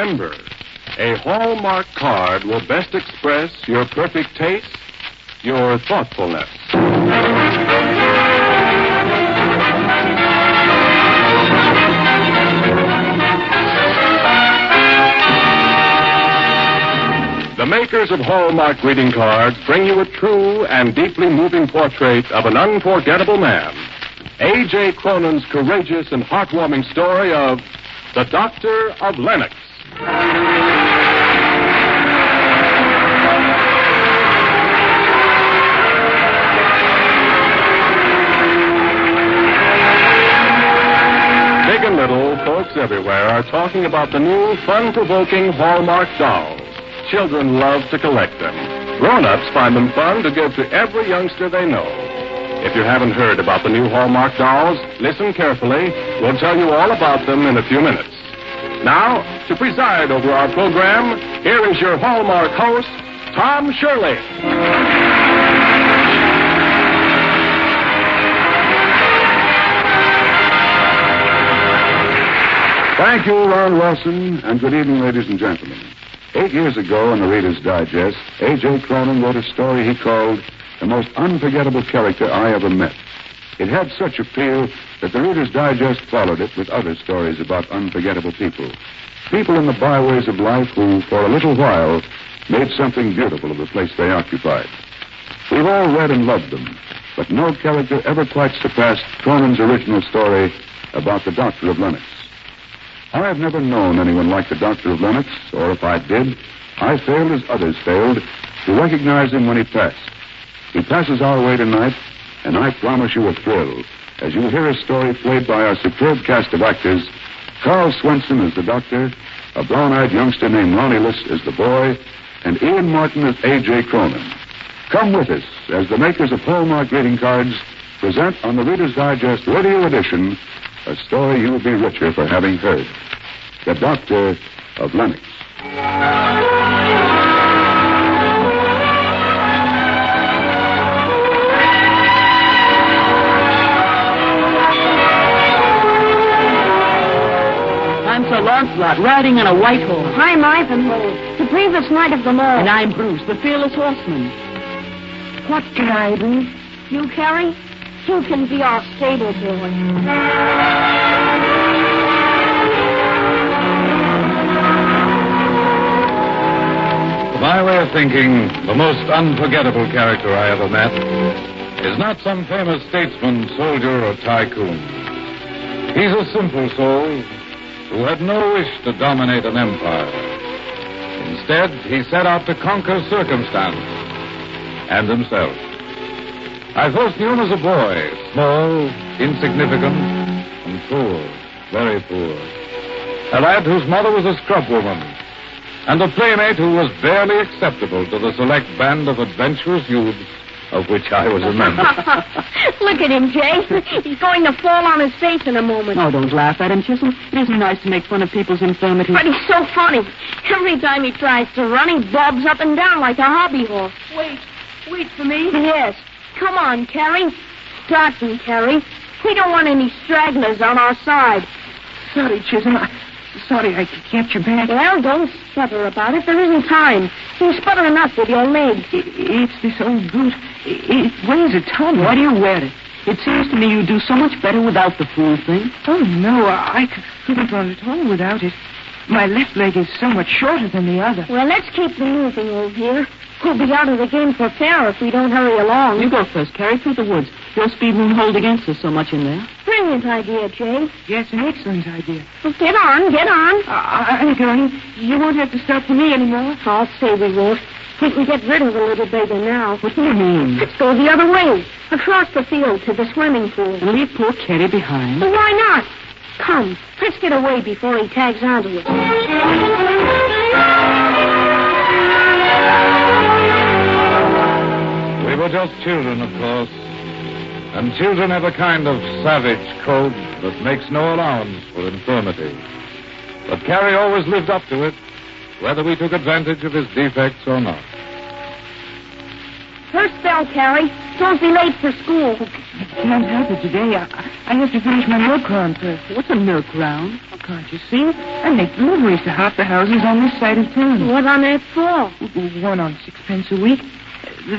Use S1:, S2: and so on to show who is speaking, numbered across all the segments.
S1: Remember, a Hallmark card will best express your perfect taste, your thoughtfulness. The makers of Hallmark greeting cards bring you a true and deeply moving portrait of an unforgettable man. A.J. Cronin's courageous and heartwarming story of The Doctor of Lennox. Big and little, folks everywhere are talking about the new fun-provoking Hallmark dolls. Children love to collect them. Grown-ups find them fun to give to every youngster they know. If you haven't heard about the new Hallmark dolls, listen carefully. We'll tell you all about them in a few minutes. Now, to preside over our program, here is your Hallmark host, Tom Shirley.
S2: Thank you, Ron Wilson, and good evening, ladies and gentlemen. 8 years ago in the Reader's Digest, A.J. Cronin wrote a story he called The Most Unforgettable Character I Ever Met. It had such appeal that the Reader's Digest followed it with other stories about unforgettable people. People in the byways of life who, for a little while, made something beautiful of the place they occupied. We've all read and loved them, but no character ever quite surpassed Cronin's original story about the Doctor of Lennox. I have never known anyone like the Doctor of Lennox, or if I did, I failed as others failed to recognize him when he passed. He passes our way tonight, and I promise you a thrill as you hear a story played by our superb cast of actors. Carl Swenson as the Doctor, a brown-eyed youngster named Ronnie List as the boy, and Ian Martin as A.J. Cronin. Come with us as the makers of Hallmark greeting cards present on the Reader's Digest Radio Edition a story you will be richer for having heard. The Doctor of Lennox.
S3: I'm Sir Lancelot, riding on a white horse.
S4: I'm Ivanhoe, the bravest knight of them all.
S3: And I'm Bruce, the fearless horseman.
S4: What can I do? You, Carrie? You can be our stable boy.
S5: To my way of thinking, the most unforgettable character I ever met is not some famous statesman, soldier, or tycoon. He's a simple soul who had no wish to dominate an empire. Instead, he set out to conquer circumstance and himself. I first knew him as a boy, small, insignificant, and poor, very poor. A lad whose mother was a scrub woman, and a playmate who was barely acceptable to the select band of adventurous youths of which I was a member.
S4: Look at him, Jay. He's going to fall on his face in a moment.
S3: Oh, don't laugh at him, Chisholm. It isn't nice to make fun of people's infirmities.
S4: But he's so funny. Every time he tries to run, he bobs up and down like a hobby horse.
S3: Wait for me.
S4: Yes. Come on, Carrie. Start them, Carrie. We don't want any stragglers on our side.
S3: Sorry, Chisholm. Sorry, I kept you back.
S4: Well, don't sputter about it. There isn't time. You sputter enough with your legs.
S3: It's this old boot. It weighs a ton. Why do you wear it? It seems to me you do so much better without the fool thing.
S6: Oh, no, I couldn't run at all without it. My left leg is so much shorter than the other.
S4: Well, let's keep them moving, old dear. We'll be out of the game for fair if we don't hurry along.
S3: You go first, Carrie, through the woods. Your speed won't hold against us so much in there.
S4: Brilliant idea, Jay.
S6: Yes, an excellent idea.
S4: Well, get on, get on.
S6: I'm going. You won't have to stop for me anymore.
S4: I'll say we won't. We can get rid of the little beggar now.
S3: What do you mean?
S4: Let's go the other way, across the field to the swimming pool.
S3: And leave poor Teddy behind?
S4: Well, why not? Come, let's get away before he tags onto us.
S5: We were just children, of course. And children have a kind of savage code that makes no allowance for infirmity. But Carrie always lived up to it, whether we took advantage of his defects or not.
S4: First bell, Carrie. Don't be late for school.
S6: Can't help it today. I have to finish my milk round first. What's a milk round? Oh, can't you see? I make deliveries to half the houses on this side of town.
S4: What on earth for?
S6: 1 on 6 pence a week.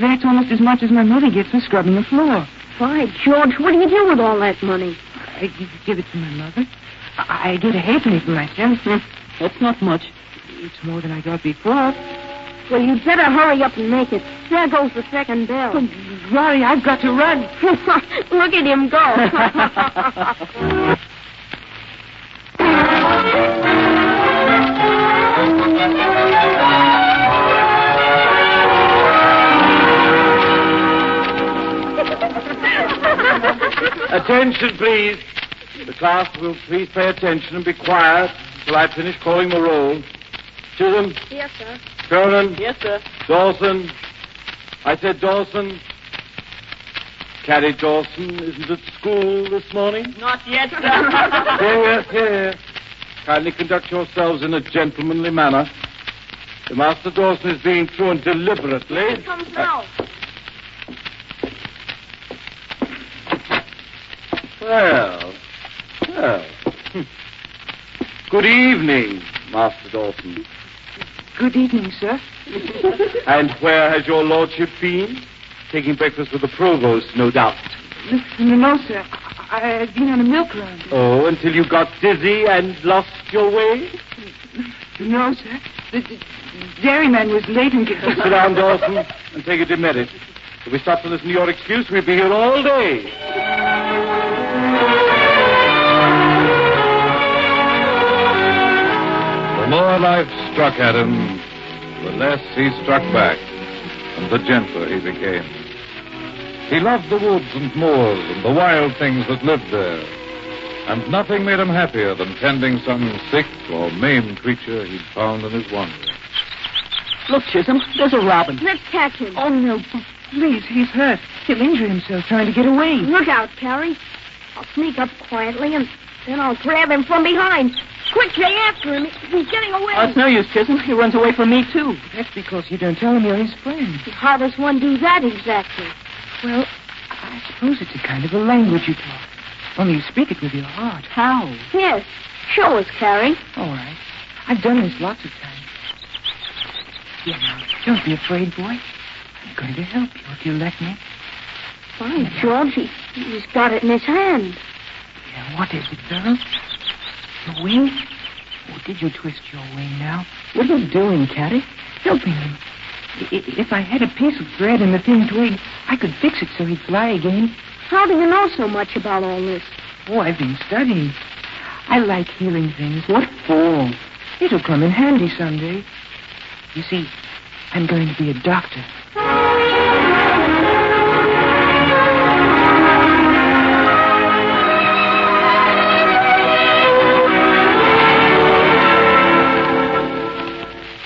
S6: That's almost as much as my mother gets for scrubbing the floor.
S4: Why, George, what do you do with all that money?
S6: I give it to my mother. I get a halfpenny for myself.
S3: That's not much.
S6: It's more than I got before.
S4: Well, you'd better hurry up and make it. There goes the second bell.
S6: Oh, Rory, I've got to run.
S4: Look at him go.
S7: Attention, please. The class will please pay attention and be quiet until I finish calling the roll. Chisholm.
S4: Yes, sir.
S7: Cronin.
S3: Yes, sir.
S7: Dawson. I said Dawson. Caddy Dawson isn't at school this morning.
S3: Not yet, sir.
S7: Here. Kindly conduct yourselves in a gentlemanly manner. The Master Dawson is being truant deliberately.
S4: Here comes now.
S7: Well. Good evening, Master Dawson.
S6: Good evening, sir.
S7: And where has your lordship been? Taking breakfast with the provost, no doubt.
S6: No, sir. I've been on a milk round.
S7: Oh, until you got dizzy and lost your way?
S6: No, sir. The dairyman was late and...
S7: Sit down, Dawson, and take a demerit. If we stop to listen to your excuse, we'll be here all day.
S5: The more life struck at him, the less he struck back, and the gentler he became. He loved the woods and moors and the wild things that lived there, and nothing made him happier than tending some sick or maimed creature he'd found in his wanderings.
S3: Look, Chisholm, there's a robin.
S4: Let's catch him.
S6: Oh, no. Please, he's hurt. He'll injure himself trying to get away.
S4: Look out, Carrie. I'll sneak up quietly, and then I'll grab him from behind. Quick, Jay, after him. He's getting away.
S3: Oh, it's no use, Chisholm. He runs away from me, too.
S6: That's because you don't tell him you're his friend.
S4: How does one do that exactly?
S6: Well, I suppose it's a kind of a language you talk. Only you speak it with your heart.
S3: How?
S4: Yes. Show us, Carrie.
S6: All right. I've done this lots of times. Yeah, now, don't be afraid, boy. I'm going to help you if you let me.
S4: Why, George, he's got it in his hand.
S6: Yeah, what is it, fellow? Your wing? Oh, did you twist your wing now?
S3: What are you doing, Caddy?
S6: Helping him. If I had a piece of thread and the thin twig, I could fix it so he'd fly again.
S4: How do you know so much about all this?
S6: Oh, I've been studying. I like healing things. What for? It'll come in handy someday. You see, I'm going to be a doctor.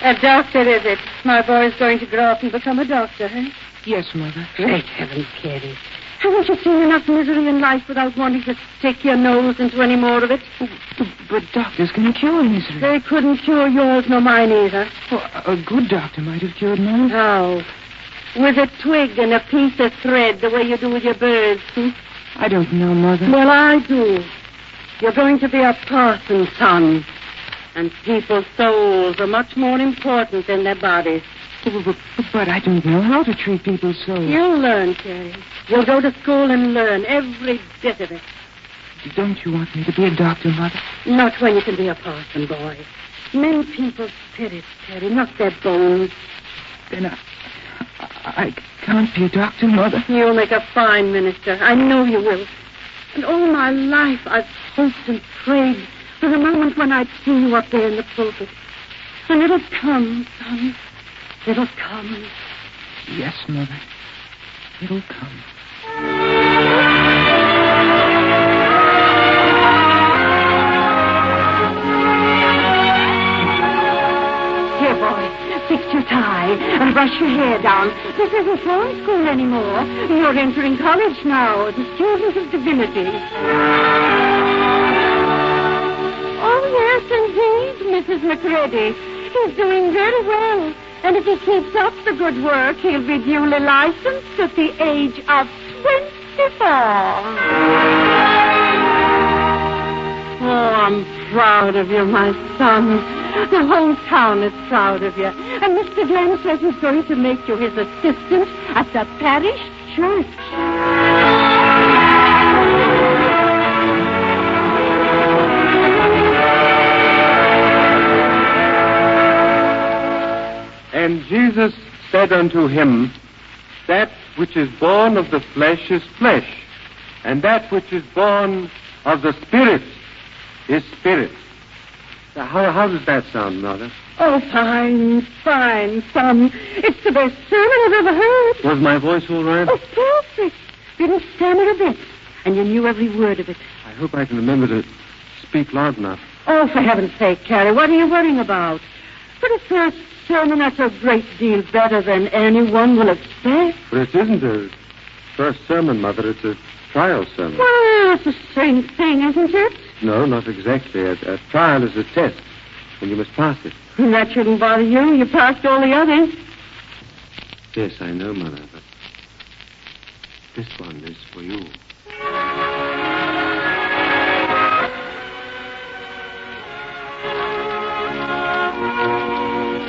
S8: A doctor, is it? My boy's going to grow up and become a doctor, eh?
S6: Yes, Mother.
S8: Great heavens, Kitty. Haven't you seen enough misery in life without wanting to stick your nose into any more of it?
S6: But doctors can cure misery.
S8: They couldn't cure yours nor mine either.
S6: Well, a good doctor might have cured mine.
S8: How? With a twig and a piece of thread, the way you do with your birds.
S6: I don't know, Mother.
S8: Well, I do. You're going to be a parson's son. And people's souls are much more important than their bodies.
S6: But I don't know how to treat people's souls.
S8: You'll learn, Terry. You'll go to school and learn every bit of it.
S6: Don't you want me to be a doctor, Mother?
S8: Not when you can be a parson, boy. Men people's spirits, Terry, not their bones.
S6: Then I can't be a doctor, Mother.
S8: You'll make a fine minister. I know you will. And all my life I've hoped and prayed for the moment when I'd see you up there in the pulpit. And it'll come, son. It'll come.
S6: Yes, Mother. It'll come.
S4: Here, boy, fix your tie and brush your hair down. This isn't form school anymore. You're entering college now as a student of divinity. Oh, yes, indeed, Mrs. McCready. He's doing very well.
S8: And if he keeps up the good work, he'll be duly licensed at the age of 24. Oh, I'm proud of you, my son. The whole town is proud of you. And Mr. Glenn says he's going to make you his assistant at the parish church.
S7: And Jesus said unto him, that which is born of the flesh is flesh, and that which is born of the Spirit is spirit. Now, how does that sound, Mother?
S8: Oh, fine, fine, son. It's the best sermon I've ever heard.
S7: Was my voice all right?
S8: Oh, perfect. Didn't stammer a bit. And you knew every word of it.
S7: I hope I can remember to speak loud enough.
S8: Oh, for heaven's sake, Carrie, what are you worrying about? For the first sermon, that's a great deal better than anyone will expect.
S7: But it isn't a first sermon, Mother. It's a trial sermon.
S8: Well, it's the same thing, isn't it?
S7: No, not exactly. A trial is a test, and you must pass it.
S8: That shouldn't bother you. You passed all the others.
S7: Yes, I know, Mother, but this one is for you.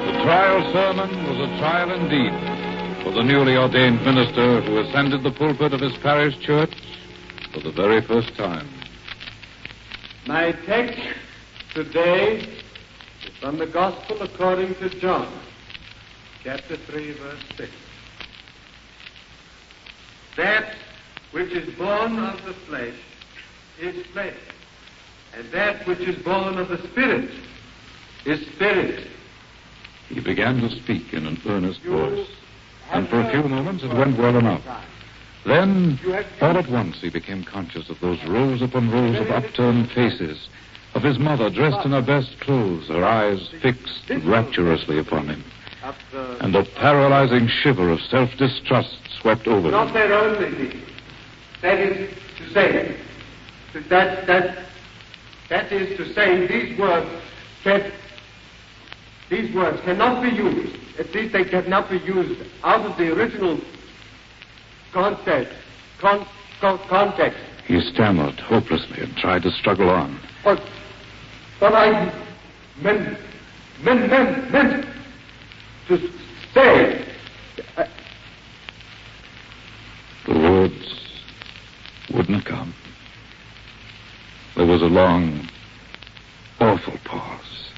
S5: The trial sermon was a trial indeed for the newly ordained minister who ascended the pulpit of his parish church for the very first time.
S7: My text today is from the Gospel according to John, chapter 3, verse 6. That which is born of the flesh is flesh, and that which is born of the Spirit is spirit.
S5: He began to speak in an earnest voice, and for a few moments it went well enough. Then, all at once, he became conscious of those rows upon rows of upturned faces, of his mother dressed in her best clothes, her eyes fixed rapturously upon him. And a paralyzing shiver of self-distrust swept over him.
S7: Not their only thing. That is to say, that is to say, these words cannot be used. At least they cannot be used out of the original context.
S5: He stammered hopelessly and tried to struggle on.
S7: But I meant to say.
S5: The words wouldn't come. There was a long, awful pause.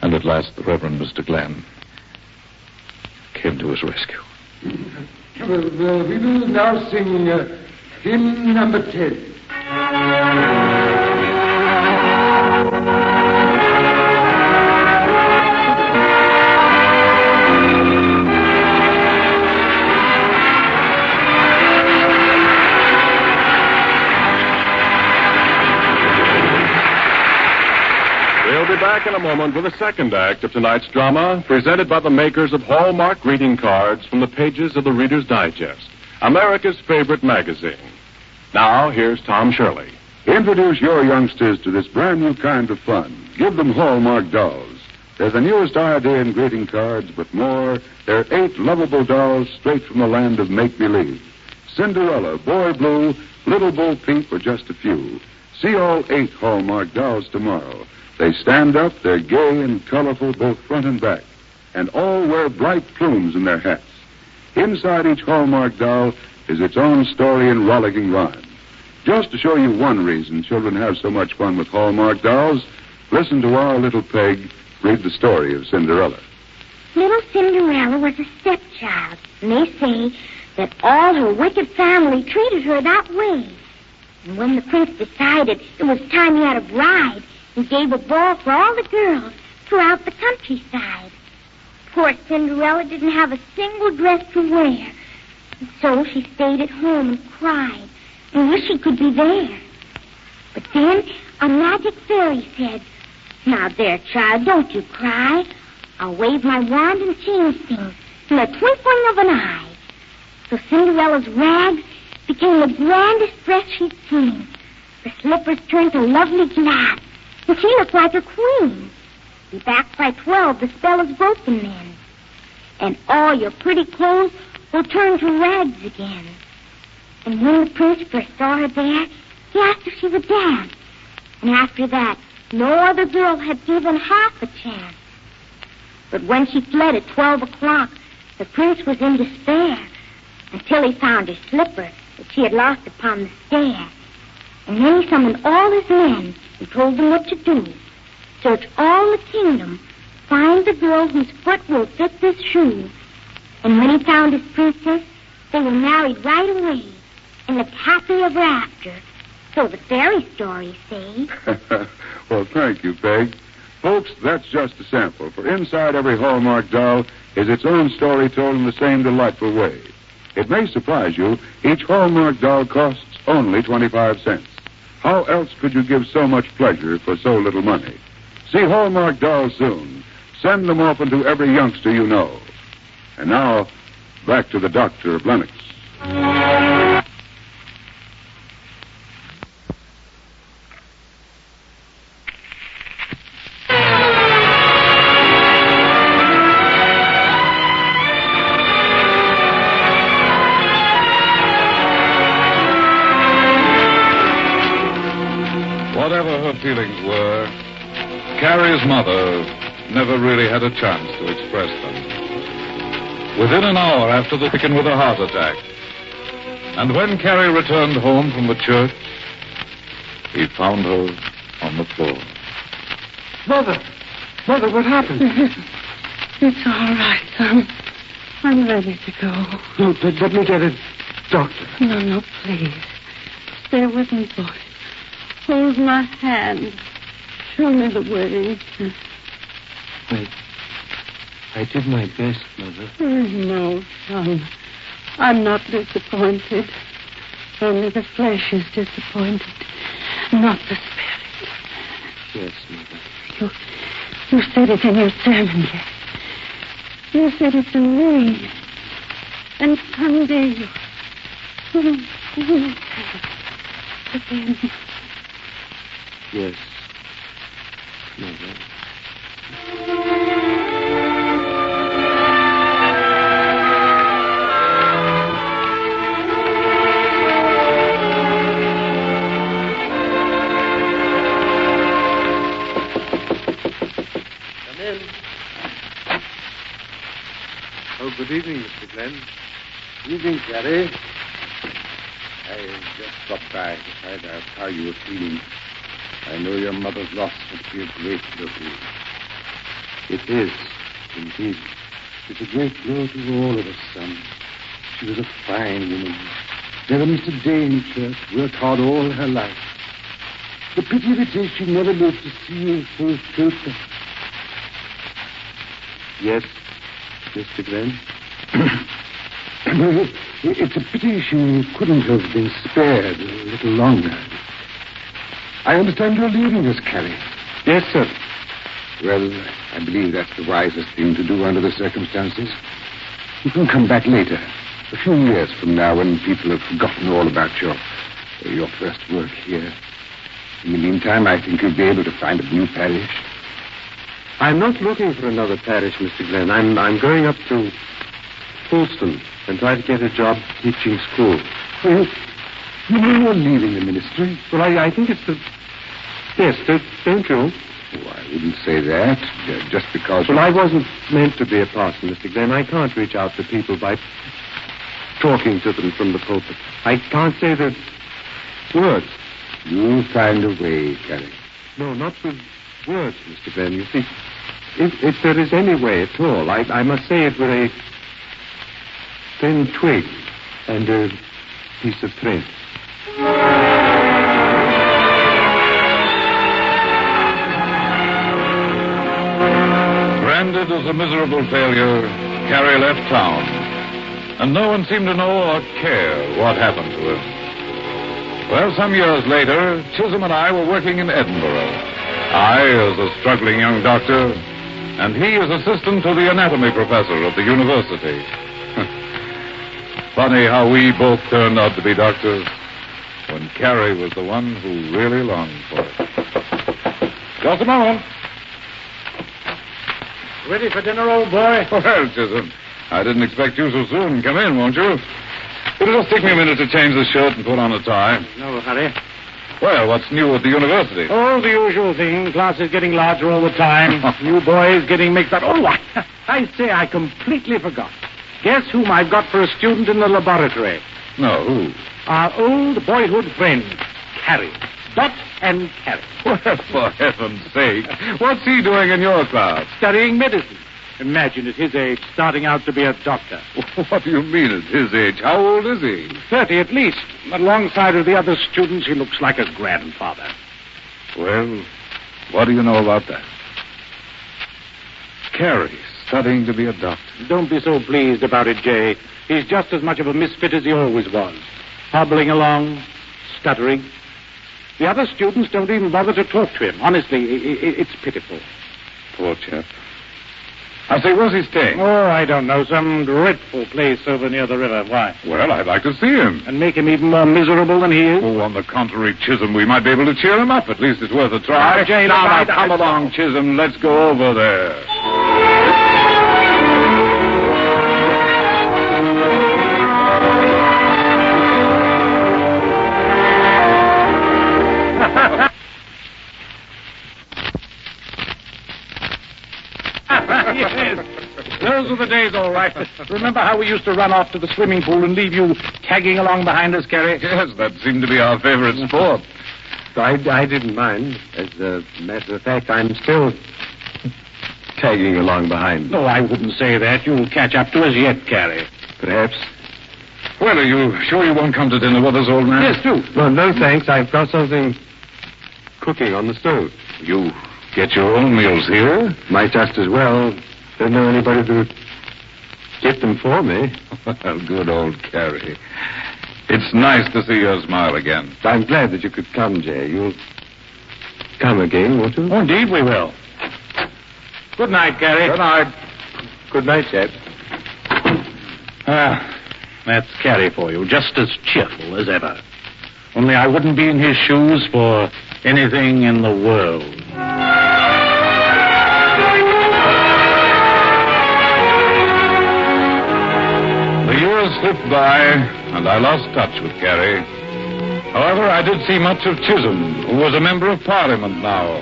S5: And at last the Reverend Mr. Glenn came to his rescue.
S9: We will now sing hymn number 10.
S1: We'll be back in a moment with the second act of tonight's drama, presented by the makers of Hallmark greeting cards from the pages of the Reader's Digest, America's favorite magazine. Now, here's Tom Shirley.
S2: Introduce your youngsters to this brand new kind of fun. Give them Hallmark dolls. They're the newest idea in greeting cards, but more, they're 8 lovable dolls straight from the land of make-believe. Cinderella, Boy Blue, Little Bo Peep are just a few. See all 8 Hallmark dolls tomorrow. They stand up, they're gay and colorful both front and back, and all wear bright plumes in their hats. Inside each Hallmark doll is its own story and rollicking rhyme. Just to show you one reason children have so much fun with Hallmark dolls, listen to our little Peg read the story of Cinderella.
S10: Little Cinderella was a stepchild, and they say that all her wicked family treated her that way. And when the prince decided it was time he had a bride, he gave a ball for all the girls throughout the countryside. Poor Cinderella didn't have a single dress to wear, and so she stayed at home and cried and wished she could be there. But then a magic fairy said, "Now there, child, don't you cry. I'll wave my wand and change things in the twinkling of an eye." So Cinderella's rags became the grandest dress she'd seen. Her slippers turned to lovely glass, and she looked like a queen. Be back by 12. The spell is broken then. And all your pretty clothes will turn to rags again. And when the prince first saw her there, he asked if she would dance. And after that, no other girl had even half a chance. But when she fled at 12 o'clock, the prince was in despair until he found her slipper that she had lost upon the stair. And then he summoned all his men and told them what to do. Search all the kingdom, find the girl whose foot will fit this shoe. And when he found his princess, they were married right away and lived happy ever after. So the fairy stories say.
S2: Well, thank you, Peg. Folks, that's just a sample, for inside every Hallmark doll is its own story told in the same delightful way. It may surprise you, each Hallmark doll costs only 25 cents. How else could you give so much pleasure for so little money? See Hallmark dolls soon. Send them often to every youngster you know. And now, back to the Doctor of Lennox.
S5: Whatever her feelings were, Carrie's mother never really had a chance to express them. Within an hour after the stricken with a heart attack, and when Carrie returned home from the church, he found her on the floor.
S9: Mother, what happened?
S8: It's all right, son. I'm ready to go.
S9: No, let me get a doctor.
S8: No, please. Stay with me, boy. Hold my hand. Show me the way.
S9: I did my best, Mother.
S8: No, son. I'm not disappointed. Only the flesh is disappointed, not the spirit.
S9: Yes, Mother.
S8: You said it in your sermon, yes. You said it to me. And someday you'll say it again.
S9: Yes, Mother.
S7: Come in. Oh, good evening, Mr. Glenn.
S9: Evening, Carrie. I just stopped by to find out how you were feeling. I know your mother's loss would be a great blow to you. It is, indeed. It's a great blow to all of us, son. She was a fine woman. Never missed a day in church. Worked hard all her life. The pity of it is she never lived to see you fulfilled. Yes, Mr. Glenn? It's a pity she couldn't have been spared a little longer. I understand you're leaving us, Carrie.
S7: Yes, sir.
S9: Well, I believe that's the wisest thing to do under the circumstances. You can come back later, a few years from now, when people have forgotten all about your first work here. In the meantime, I think you'll be able to find a new parish.
S7: I'm not looking for another parish, Mr. Glenn. I'm going up to Fulston and try to get a job teaching school.
S9: Well, you mean you're leaving the ministry?
S7: Well, I think it's the... Yes, don't you?
S9: Oh, I wouldn't say that, just because...
S7: Well, I wasn't meant to be a parson, Mr. Glenn. I can't reach out to people by talking to them from the pulpit. I can't say the words.
S9: You'll find a way, Carrie.
S7: No, not with words, Mr. Glenn. You see, if there is any way at all, I must say it with a thin twig and a piece of thread.
S5: Branded as a miserable failure, Carrie left town, and no one seemed to know or care what happened to her. Well, some years later, Chisholm and I were working in Edinburgh. I as a struggling young doctor, and he as assistant to the anatomy professor at the university. Funny how we both turned out to be doctors when Carrie was the one who really longed for it. Just a moment.
S11: Ready for dinner, old boy?
S5: Well, Chisholm, I didn't expect you so soon. Come in, won't you? It'll just take me a minute to change the shirt and put on a tie.
S11: No hurry.
S5: Well, what's new at the university?
S11: Oh, the usual thing. Class is getting larger all the time. You boys getting mixed up. Oh, I say I completely forgot. Guess whom I've got for a student in the laboratory?
S5: No, who?
S11: Our old boyhood friend, Carrie. Dot and Carrie.
S5: Well, for heaven's sake, what's he doing in your class?
S11: Studying medicine. Imagine at his age starting out to be a doctor.
S5: What do you mean at his age? How old is he?
S11: 30 at least. Alongside of the other students, he looks like a grandfather.
S5: Well, what do you know about that? Carrie, studying to be a doctor.
S11: Don't be so pleased about it, Jay. He's just as much of a misfit as he always was. Hobbling along, stuttering. The other students don't even bother to talk to him. Honestly, it's pitiful.
S5: Poor chap. I say, where's he staying?
S11: Oh, I don't know. Some dreadful place over near the river. Why?
S5: Well, I'd like to see him.
S11: And make him even more miserable than he is?
S5: Oh, on the contrary, Chisholm, we might be able to cheer him up. At least it's worth a try.
S11: Jane,
S5: now, come along, Chisholm. Let's go over there.
S11: Yes. Those were the days, all right. Remember how we used to run off to the swimming pool and leave you tagging along behind us, Carrie?
S5: Yes, that seemed to be our favorite sport.
S7: I didn't mind. As a matter of fact, I'm still tagging along behind.
S11: No, I wouldn't say that. You'll catch up to us yet, Carrie.
S7: Perhaps.
S5: Well, are you sure you won't come to dinner with us, old man?
S11: Yes, do.
S7: Well, no, thanks. I've got something cooking on the stove.
S5: You get your own meals here?
S7: Might just as well. Don't know anybody to get them for me.
S5: Well, good old Carrie. It's nice to see your smile again.
S7: I'm glad that you could come, Jay. You'll come again, won't you?
S11: Oh, indeed we will. Good night, Carrie.
S5: Good night.
S7: Good night, Chad.
S11: That's Carrie for you, just as cheerful as ever. Only I wouldn't be in his shoes for anything in the world.
S5: The years slipped by, and I lost touch with Carrie. However, I did see much of Chisholm, who was a member of Parliament now,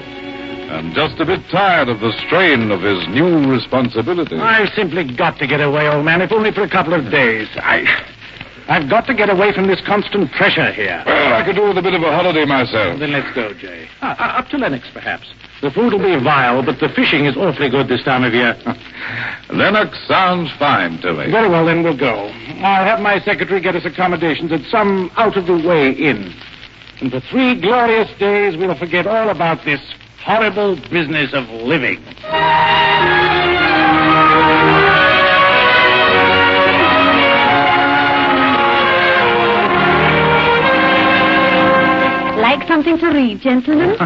S5: and just a bit tired of the strain of his new responsibility.
S11: I've simply got to get away, old man, if only for a couple of days. I've got to get away from this constant pressure here.
S5: Well, I could do with a bit of a holiday myself.
S11: Then let's go, Jay. Up to Lennox, perhaps. The food will be vile, but the fishing is awfully good this time of year.
S5: Lennox sounds fine to me.
S11: Very well, then we'll go. I'll have my secretary get us accommodations at some out-of-the-way inn. And for 3 glorious days, we'll forget all about this horrible business of living.
S8: Like something to read, gentlemen?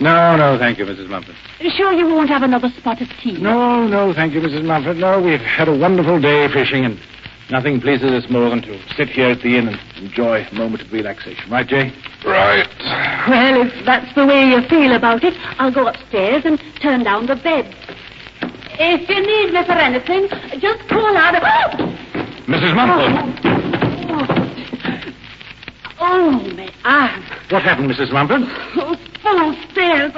S11: No, thank you, Mrs. Mumford.
S8: Sure you won't have another spot of tea?
S11: No, thank you, Mrs. Mumford. No, we've had a wonderful day fishing, and nothing pleases us more than to sit here at the inn and enjoy a moment of relaxation. Right, Jay?
S5: Right.
S8: Well, if that's the way you feel about it, I'll go upstairs and turn down the bed. If you need me for anything, just call out.
S5: Mrs. Mumford.
S8: Oh, my arm.
S11: What happened, Mrs. Mumford?
S8: Oh, full stairs.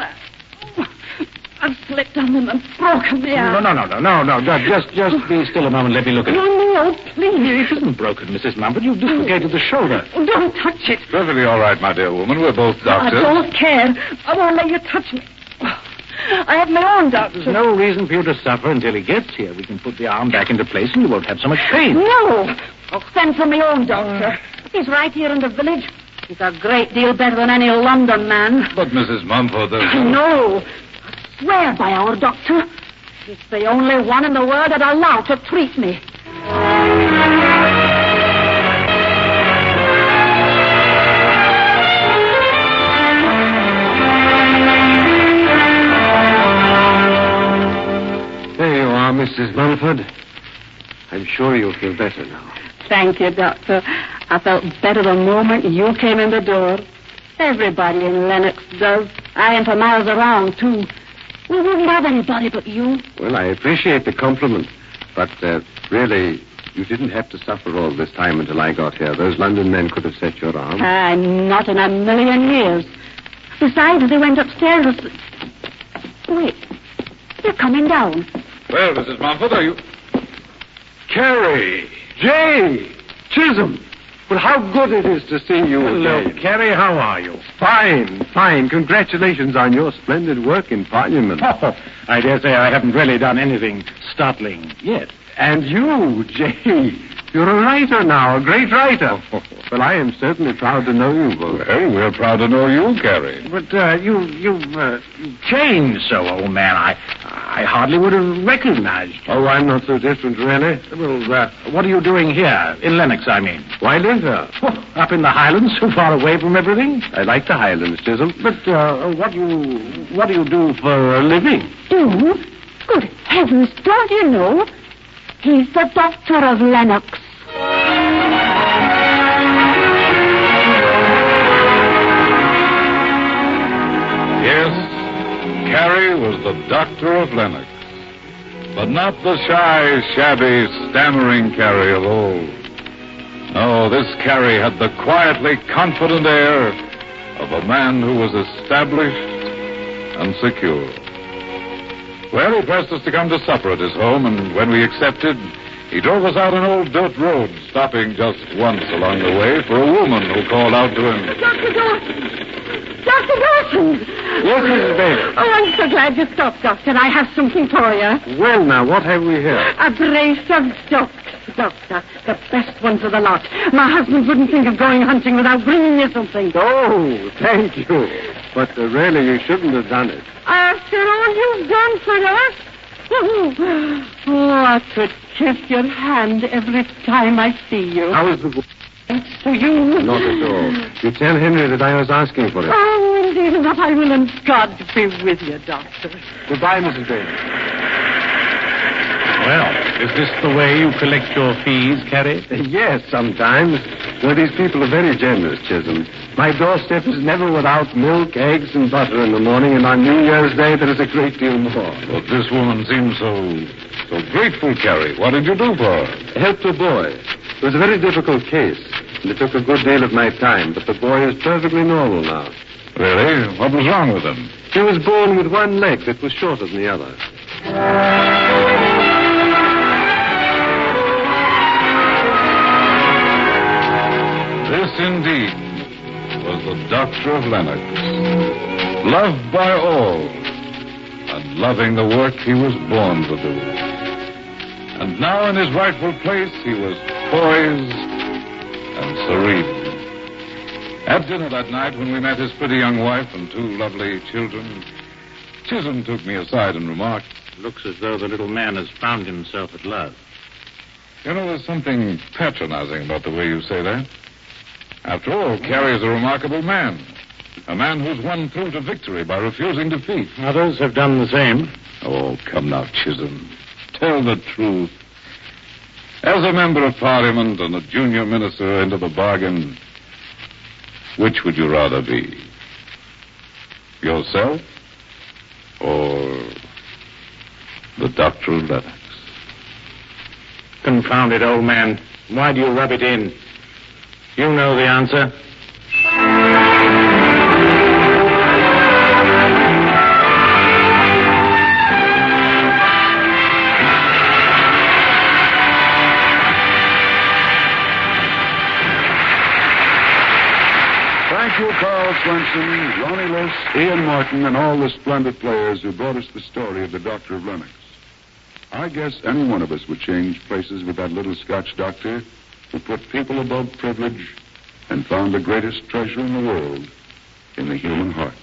S8: I've slipped on them and broken the arm.
S11: No. Just be still a moment. Let me look at it.
S8: No, please.
S11: It isn't broken, Mrs. Mumford. You've dislocated the shoulder.
S8: Oh, don't touch it.
S5: Perfectly all right, my dear woman. We're both doctors.
S8: I don't care. I won't let you touch me. I have my own doctor.
S11: There's no reason for you to suffer until he gets here. We can put the arm back into place and you won't have so much pain.
S8: No. I'll send for my own doctor. He's right here in the village. He's a great deal better than any London man.
S5: But, Mrs. Mumford, there's
S8: No. I swear by our doctor. He's the only one in the world that I'll allow to treat me.
S7: There you are, Mrs. Mumford. I'm sure you'll feel better now.
S8: Thank you, Doctor. I felt better the moment you came in the door. Everybody in Lennox does. I am for miles around, too. We wouldn't have anybody but you.
S7: Well, I appreciate the compliment, but really, you didn't have to suffer all this time until I got here. Those London men could have set your arm.
S8: Not in a million years. Besides, they went upstairs. Wait. They're coming down.
S5: Well, Mrs. Mumford, are you...
S7: Carrie! Jay! Chisholm! Well, how good it is to see you again.
S11: Carrie, how are you?
S7: Fine, fine. Congratulations on your splendid work in Parliament.
S11: Oh, I dare say I haven't really done anything startling yet.
S7: And you, Jay, you're a writer now, a great writer. Well, I am certainly proud to know you both.
S5: Well, we're proud to know you, Carrie.
S11: But you've changed so, old man. I hardly would have recognized you.
S7: Oh, I'm not so different, really.
S11: Well, what are you doing here? In Lennox, I mean.
S7: Why live here?
S11: Oh, up in the Highlands, so far away from everything?
S7: I like the Highlands, Chisholm.
S11: But what do you do for a living?
S8: Do? Good heavens, don't you know? He's the Doctor of Lennox.
S5: Yes, Carrie was the Doctor of Lennox. But not the shy, shabby, stammering Carrie of old. No, this Carrie had the quietly confident air of a man who was established and secure. Well, he pressed us to come to supper at his home, and when we accepted, he drove us out an old dirt road, stopping just once along the way for a woman who called out to him.
S8: Dr. Dawson! Dr. Dawson!
S7: Yes, Mrs. Bailey.
S8: Oh, I'm so glad you stopped, Doctor. I have something for you.
S7: Well, now, what have we here?
S8: A brace of ducks, Doctor. The best ones of the lot. My husband wouldn't think of going hunting without bringing you something.
S7: Oh, thank you. But really, you shouldn't have done it.
S8: After all you've done for us? Oh, I could kiss your hand every time I see you.
S7: How is the...
S8: Thanks to you.
S7: Not at all. You tell Henry that I was asking for it.
S8: Oh, indeed enough, I will, and God be with you, Doctor.
S7: Goodbye, Mrs. Bailey.
S11: Well, is this the way you collect your fees, Carrie?
S7: Yes, sometimes. Though these people are very generous, Chisholm. My doorstep is never without milk, eggs, and butter in the morning, and on New Year's Day there is a great deal more.
S5: But this woman seems so grateful, Carrie. What did you do for her?
S7: Helped a boy. It was a very difficult case, and it took a good deal of my time, but the boy is perfectly normal now.
S5: Really? What was wrong with him?
S7: He was born with one leg that was shorter than the other.
S5: This indeed was the Doctor of Lennox, loved by all, and loving the work he was born to do. And now in his rightful place, he was poised and serene. At dinner that night, when we met his pretty young wife and two lovely children, Chisholm took me aside and remarked,
S11: Looks as though the little man has found himself at last.
S5: You know, there's something patronizing about the way you say that. After all, Carrie is a remarkable man. A man who's won through to victory by refusing defeat.
S11: Others have done the same.
S5: Oh, come now, Chisholm. Tell the truth. As a member of Parliament and a junior minister into the bargain, which would you rather be? Yourself or the Doctor of Lennox?
S11: Confound it, old man. Why do you rub it in? You know the answer.
S2: Thank you, Carl Swenson, Ronnie List, Ian Morton, and all the splendid players who brought us the story of the Doctor of Lennox. I guess any one of us would change places with that little Scotch doctor who put people above privilege and found the greatest treasure in the world in the human heart.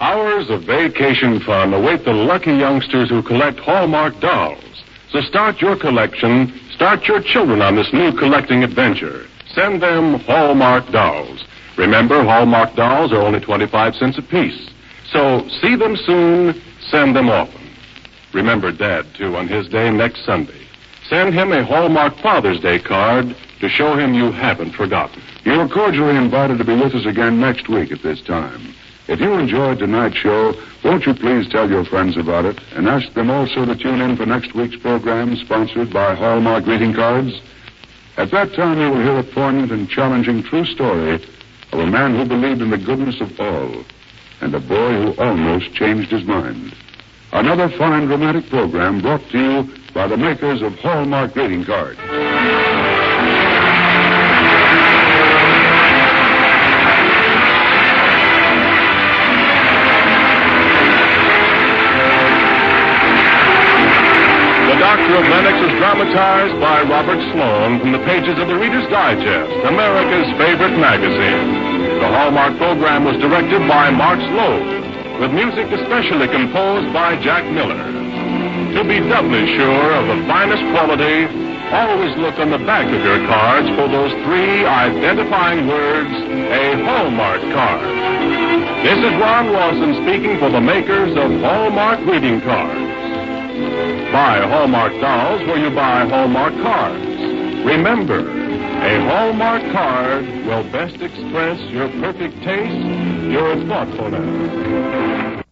S1: Hours of vacation fun await the lucky youngsters who collect Hallmark dolls. So start your collection, start your children on this new collecting adventure. Send them Hallmark dolls. Remember, Hallmark dolls are only 25 cents apiece. So see them soon, send them often. Remember Dad, too, on his day next Sunday. Send him a Hallmark Father's Day card to show him you haven't forgotten.
S2: You are cordially invited to be with us again next week at this time. If you enjoyed tonight's show, won't you please tell your friends about it and ask them also to tune in for next week's program sponsored by Hallmark Greeting Cards? At that time, you will hear a poignant and challenging true story of a man who believed in the goodness of all and a boy who almost changed his mind. Another fine dramatic program brought to you by the makers of Hallmark Greeting Cards.
S1: The Doctor of Lennox is dramatized by Robert Sloan from the pages of the Reader's Digest, America's favorite magazine. The Hallmark program was directed by March Loeb, with music especially composed by Jack Miller. To be doubly sure of the finest quality, always look on the back of your cards for those 3 identifying words, a Hallmark card. This is Ron Lawson speaking for the makers of Hallmark Greeting Cards. Buy Hallmark dolls where you buy Hallmark cards. Remember, a Hallmark card will best express your perfect taste, your thoughtfulness.